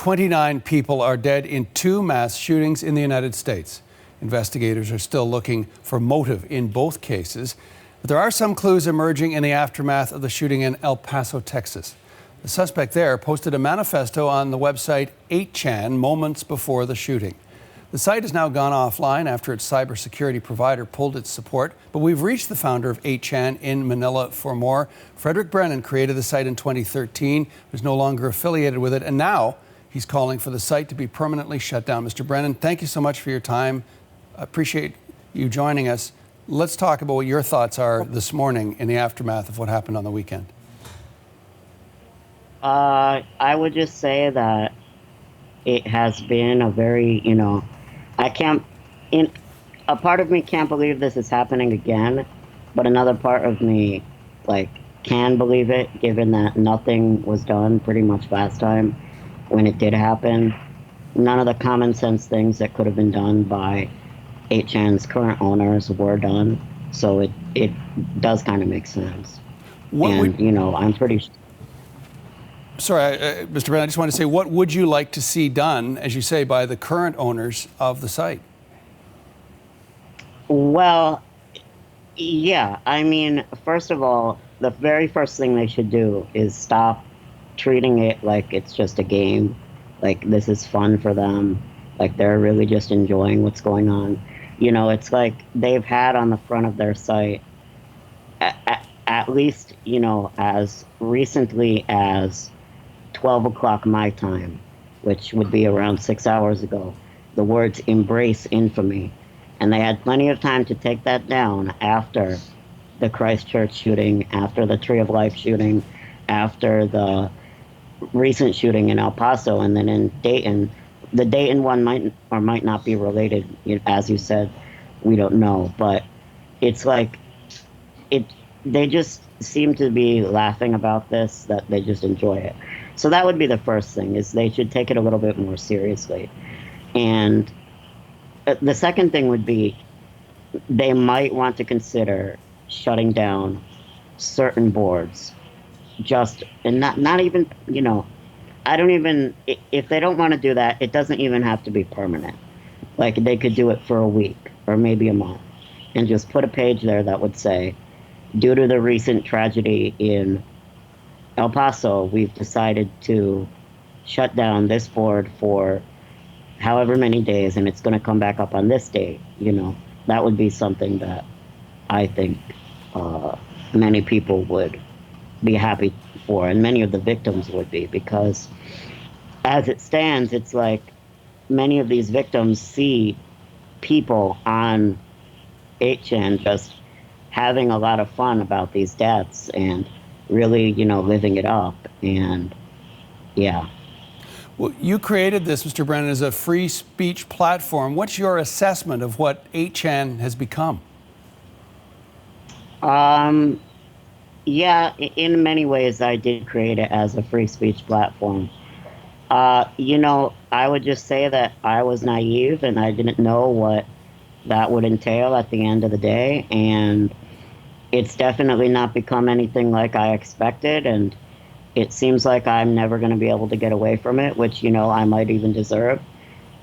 29 people are dead in 2 mass shootings in the United States. Investigators are still looking for motive in both cases, but there are some clues emerging in the aftermath of the shooting in El Paso, Texas. The suspect there posted a manifesto on the website 8chan moments before the shooting. The site has now gone offline after its cybersecurity provider pulled its support, but we've reached the founder of 8chan in Manila for more. Fredrick Brennan created the site in 2013, was no longer affiliated with it, and now he's calling for the site to be permanently shut down. Mr. Brennan, thank you so much for your time. I appreciate you joining us. Let's talk about what your thoughts are this morning in the aftermath of what happened on the weekend. I would just say that it has been a very, a part of me can't believe this is happening again, but another part of me, can believe it, given that nothing was done pretty much last time when it did happen. None of the common sense things that could have been done by 8chan's current owners were done, so it does kind of make sense. I'm pretty Sorry, Mr. Brennan, I just want to say, what would you like to see done, as you say, by the current owners of the site? Well, yeah. First of all, the very first thing they should do is stop treating it like it's just a game, like this is fun for them, like they're really just enjoying what's going on. It's like they've had on the front of their site, at least, as recently as 12 o'clock my time, which would be around 6 hours ago, the words "embrace infamy." And they had plenty of time to take that down after the Christchurch shooting, after the Tree of Life shooting, after the recent shooting in El Paso, and then in Dayton. The Dayton one might or might not be related, as you said, we don't know. But it's like, they just seem to be laughing about this, that they just enjoy it. So that would be the first thing, is they should take it a little bit more seriously. And the second thing would be, they might want to consider shutting down certain boards. And not even, if they don't want to do that, it doesn't even have to be permanent. Like, they could do it for a week or maybe a month and just put a page there that would say, due to the recent tragedy in El Paso, we've decided to shut down this board for however many days, and it's going to come back up on this date. That would be something that I think many people would be happy for, and many of the victims would be, because as it stands, it's like many of these victims see people on 8chan just having a lot of fun about these deaths and really, living it up. And yeah. Well, you created this, Mr. Brennan, as a free speech platform. What's your assessment of what 8chan has become? Yeah, in many ways, I did create it as a free speech platform. I would just say that I was naive and I didn't know what that would entail at the end of the day. And it's definitely not become anything like I expected. And it seems like I'm never going to be able to get away from it, which, I might even deserve.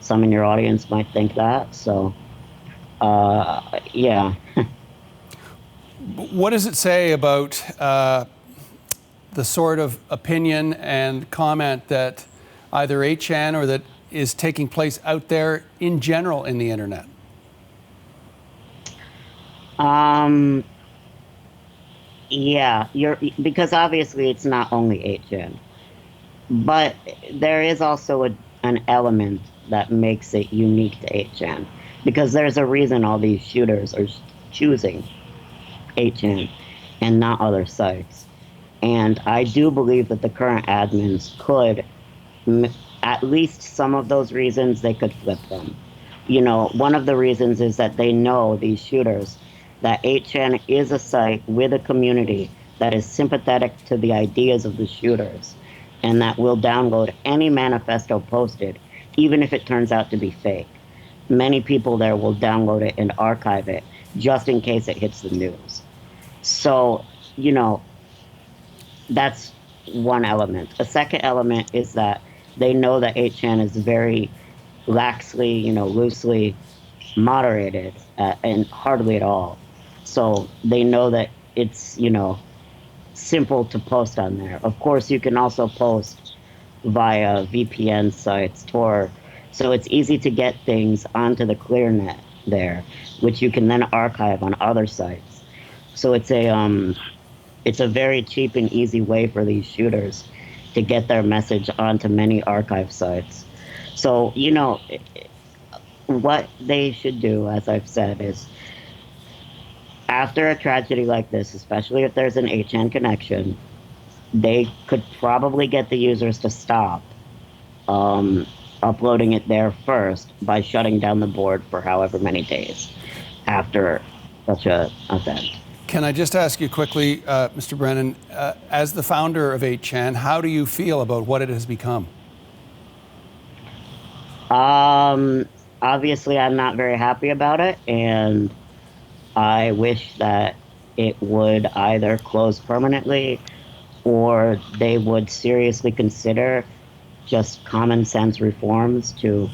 Some in your audience might think that. So, yeah. What does it say about the sort of opinion and comment that either 8chan or that is taking place out there in general in the internet? Yeah, because obviously it's not only 8chan, but there is also an element that makes it unique to 8chan, because there's a reason all these shooters are choosing 8chan and not other sites. And I do believe that the current admins could, at least some of those reasons, they could flip them. One of the reasons is that they know, these shooters, that 8chan is a site with a community that is sympathetic to the ideas of the shooters and that will download any manifesto posted, even if it turns out to be fake. Many people there will download it and archive it just in case it hits the news. So, that's one element. A second element is that they know that 8chan is very laxly, loosely moderated and hardly at all. So they know that it's, simple to post on there. Of course, you can also post via VPN sites, Tor. So it's easy to get things onto the ClearNet there, which you can then archive on other sites. So it's a very cheap and easy way for these shooters to get their message onto many archive sites. So, what they should do, as I've said, is after a tragedy like this, especially if there's an 8chan connection, they could probably get the users to stop uploading it there first by shutting down the board for however many days after such an event. Can I just ask you quickly, Mr. Brennan, as the founder of 8chan, how do you feel about what it has become? Obviously, I'm not very happy about it, and I wish that it would either close permanently or they would seriously consider just common sense reforms to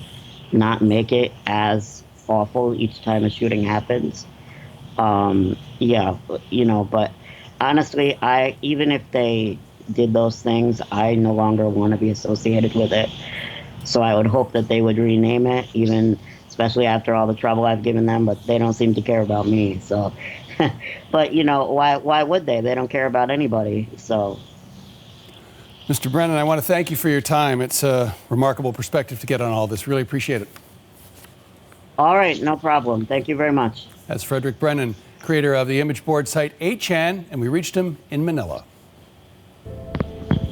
not make it as awful each time a shooting happens. But honestly, even if they did those things, I no longer want to be associated with it. So I would hope that they would rename it, especially after all the trouble I've given them, but they don't seem to care about me. So, but why would they? They don't care about anybody. So. Mr. Brennan, I want to thank you for your time. It's a remarkable perspective to get on all this. Really appreciate it. All right, no problem. Thank you very much. That's Fredrick Brennan, creator of the image board site 8chan, and we reached him in Manila.